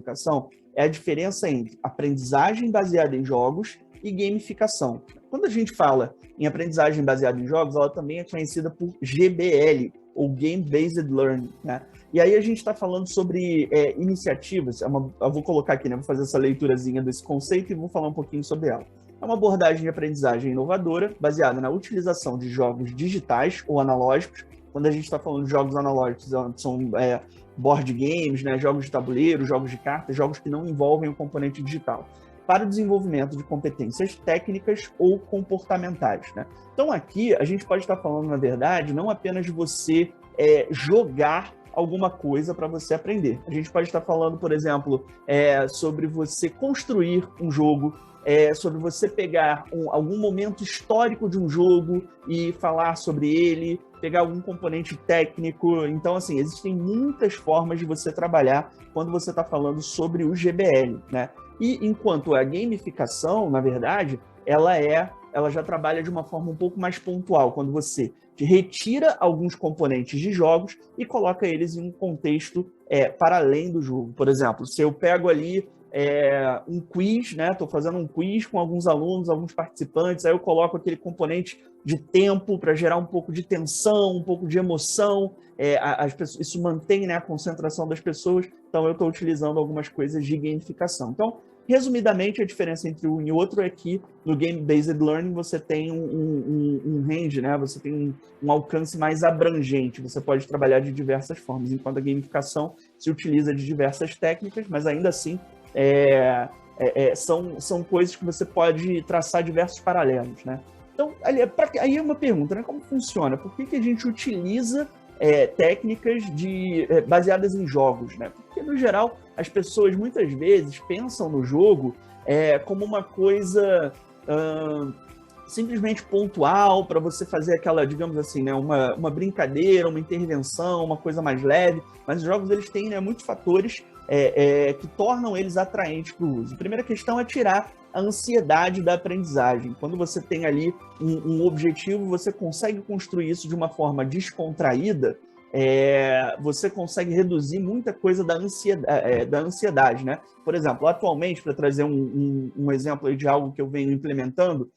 gamificação é a diferença entre aprendizagem baseada em jogos e gamificação. Quando a gente fala em aprendizagem baseada em jogos, ela também é conhecida por GBL, ou Game Based Learning, né? E aí a gente está falando sobre iniciativas, eu vou colocar aqui, né? Vou fazer essa leiturazinha desse conceito e vou falar um pouquinho sobre ela. É uma abordagem de aprendizagem inovadora, baseada na utilização de jogos digitais ou analógicos. Quando a gente está falando de jogos analógicos, são board games, né? Jogos de tabuleiro, jogos de cartas, jogos que não envolvem o componente digital, para o desenvolvimento de competências técnicas ou comportamentais, né? Então aqui a gente pode estar falando, na verdade, não apenas de você jogar alguma coisa para você aprender. A gente pode estar falando, por exemplo, sobre você construir um jogo, sobre você pegar algum momento histórico de um jogo e falar sobre ele, pegar algum componente técnico. Então, assim, existem muitas formas de você trabalhar quando você está falando sobre o GBL, né? E enquanto a gamificação, na verdade, ela já trabalha de uma forma um pouco mais pontual, quando você retira alguns componentes de jogos e coloca eles em um contexto para além do jogo. Por exemplo, se eu pego ali um quiz, né? Estou fazendo um quiz com alguns alunos, alguns participantes, aí eu coloco aquele componente de tempo para gerar um pouco de tensão, um pouco de emoção, isso mantém, né, a concentração das pessoas, então eu estou utilizando algumas coisas de gamificação. Então, resumidamente, a diferença entre um e outro é que no Game-Based Learning você tem um range, né? Você tem um alcance mais abrangente, você pode trabalhar de diversas formas, enquanto a gamificação se utiliza de diversas técnicas, mas ainda assim são coisas que você pode traçar diversos paralelos, né? Então, aí é uma pergunta, né? Como funciona? Por que a gente utiliza técnicas baseadas em jogos, né? Porque, no geral, as pessoas muitas vezes pensam no jogo como uma coisa simplesmente pontual para você fazer aquela, digamos assim, né, uma brincadeira, uma intervenção, uma coisa mais leve, mas os jogos eles têm, né, muitos fatores que tornam eles atraentes para o uso. A primeira questão é tirar a ansiedade da aprendizagem. Quando você tem ali um objetivo, você consegue construir isso de uma forma descontraída, você consegue reduzir muita coisa da ansiedade, né? Por exemplo, atualmente, para trazer um exemplo aí de algo que eu venho implementando,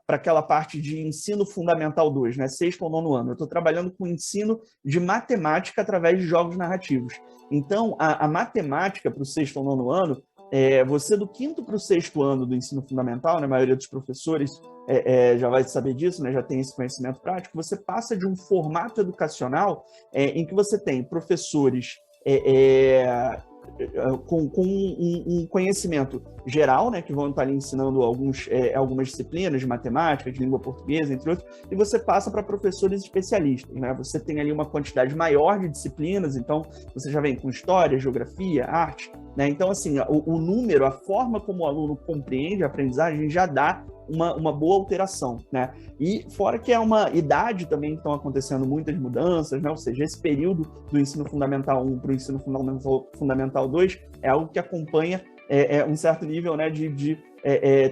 para aquela parte de ensino fundamental 2, né? Sexto ou nono ano. Eu estou trabalhando com ensino de matemática através de jogos narrativos. Então, a matemática para o sexto ou nono ano, você do quinto para o sexto ano do ensino fundamental, né, a maioria dos professores já vai saber disso, né, já tem esse conhecimento prático, você passa de um formato educacional em que você tem professores com um conhecimento geral, né, que vão estar ali ensinando algumas disciplinas de matemática, de língua portuguesa, entre outros, e você passa para professores especialistas, né? Você tem ali uma quantidade maior de disciplinas, então você já vem com história, geografia, arte, né? Então, assim, o número, a forma como o aluno compreende a aprendizagem já dá uma boa alteração, né? E fora que é uma idade também que estão acontecendo muitas mudanças, né? Ou seja, esse período do ensino fundamental 1 para o ensino fundamental 2 é algo que acompanha um certo nível, né, de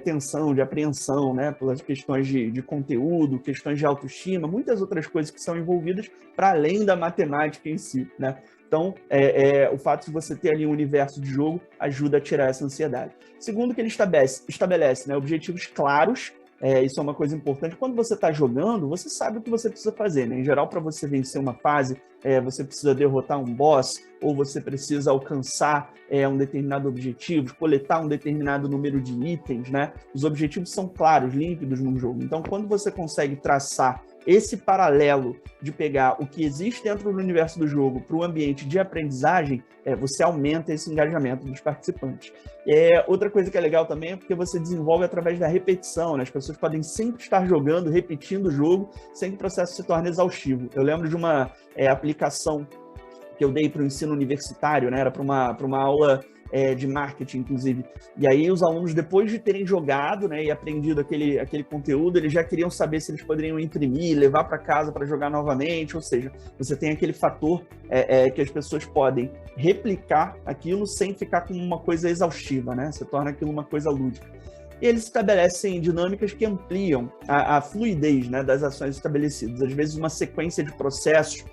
tensão, de apreensão, né, pelas questões de conteúdo, questões de autoestima, muitas outras coisas que são envolvidas para além da matemática em si, né? Então, o fato de você ter ali um universo de jogo ajuda a tirar essa ansiedade. Segundo, que ele estabelece, né, objetivos claros. Isso é uma coisa importante. Quando você está jogando, você sabe o que você precisa fazer, né? Em geral, para você vencer uma fase, você precisa derrotar um boss, ou você precisa alcançar um determinado objetivo, coletar um determinado número de itens, né? Os objetivos são claros, límpidos no jogo. Então, quando você consegue traçar esse paralelo de pegar o que existe dentro do universo do jogo para o ambiente de aprendizagem, você aumenta esse engajamento dos participantes. Outra coisa que é legal também é porque você desenvolve através da repetição, né? As pessoas podem sempre estar jogando, repetindo o jogo, sem que o processo se torne exaustivo. Eu lembro de uma aplicação que eu dei para o ensino universitário, né? Era para uma aula de marketing, inclusive. E aí os alunos, depois de terem jogado, né, e aprendido aquele conteúdo, eles já queriam saber se eles poderiam imprimir, levar para casa para jogar novamente, ou seja, você tem aquele fator que as pessoas podem replicar aquilo sem ficar com uma coisa exaustiva, né? Você torna aquilo uma coisa lúdica. e eles estabelecem dinâmicas que ampliam a fluidez, né, das ações estabelecidas. Às vezes, uma sequência de processos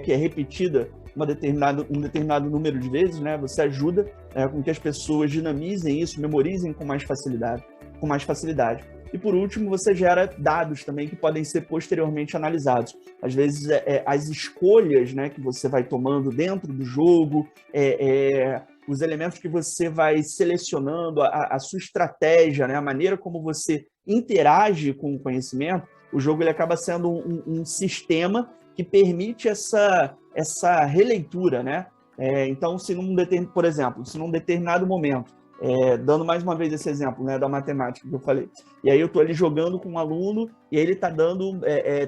que é repetida um determinado número de vezes, né, você ajuda com que as pessoas dinamizem isso, memorizem com mais facilidade. E, por último, você gera dados também que podem ser posteriormente analisados. Às vezes, as escolhas, né, que você vai tomando dentro do jogo, os elementos que você vai selecionando, a sua estratégia, né, a maneira como você interage com o conhecimento, o jogo ele acaba sendo um sistema que permite essa releitura, né? Então, por exemplo, se num determinado momento, dando mais uma vez esse exemplo, né, da matemática que eu falei, e aí eu estou ali jogando com um aluno e aí ele está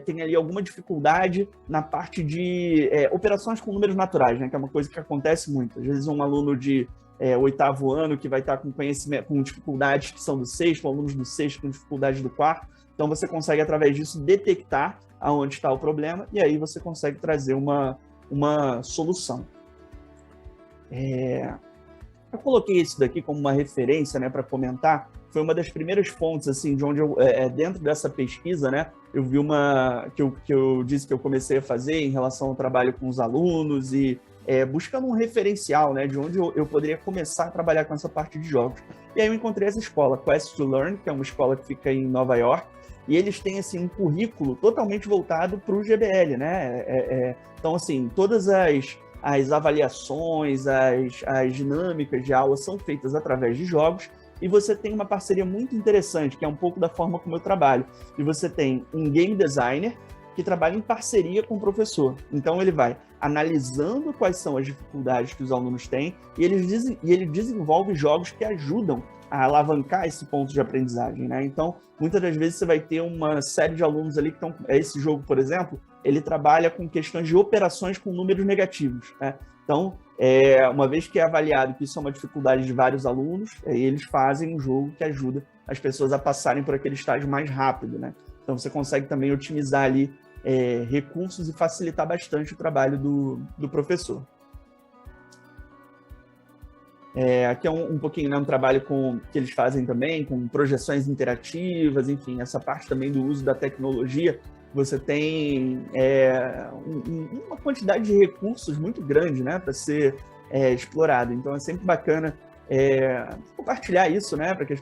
tem ali alguma dificuldade na parte de operações com números naturais, né, que é uma coisa que acontece muito. Às vezes um aluno de 8º ano que vai estar com conhecimento, com dificuldades que são do 6º, alunos do 6º com dificuldades do 4º, então você consegue através disso detectar aonde está o problema e aí você consegue trazer uma solução. Eu coloquei isso daqui como uma referência, né, para comentar. Foi uma das primeiras fontes, assim, de onde dentro dessa pesquisa, né, eu vi que eu disse que eu comecei a fazer em relação ao trabalho com os alunos e buscando um referencial, né, de onde eu poderia começar a trabalhar com essa parte de jogos. E aí eu encontrei essa escola, Quest to Learn, que é uma escola que fica em Nova York, e eles têm, assim, um currículo totalmente voltado para o GBL, né? Então, assim, todas as avaliações, as dinâmicas de aula são feitas através de jogos, e você tem uma parceria muito interessante, que é um pouco da forma como eu trabalho. E você tem um game designer que trabalha em parceria com o professor. Então, ele vai analisando quais são as dificuldades que os alunos têm, e ele desenvolve jogos que ajudam a alavancar esse ponto de aprendizagem, né? Então, muitas das vezes você vai ter uma série de alunos ali que estão... Esse jogo, por exemplo, ele trabalha com questões de operações com números negativos, né? Então, uma vez que é avaliado que isso é uma dificuldade de vários alunos, eles fazem um jogo que ajuda as pessoas a passarem por aquele estágio mais rápido, né? Então, você consegue também otimizar ali recursos e facilitar bastante o trabalho do professor. Aqui é um pouquinho, né, um trabalho que eles fazem também, com projeções interativas, enfim, essa parte também do uso da tecnologia. Você tem uma quantidade de recursos muito grande, né, para ser explorado. Então, é sempre bacana compartilhar isso, né, para que as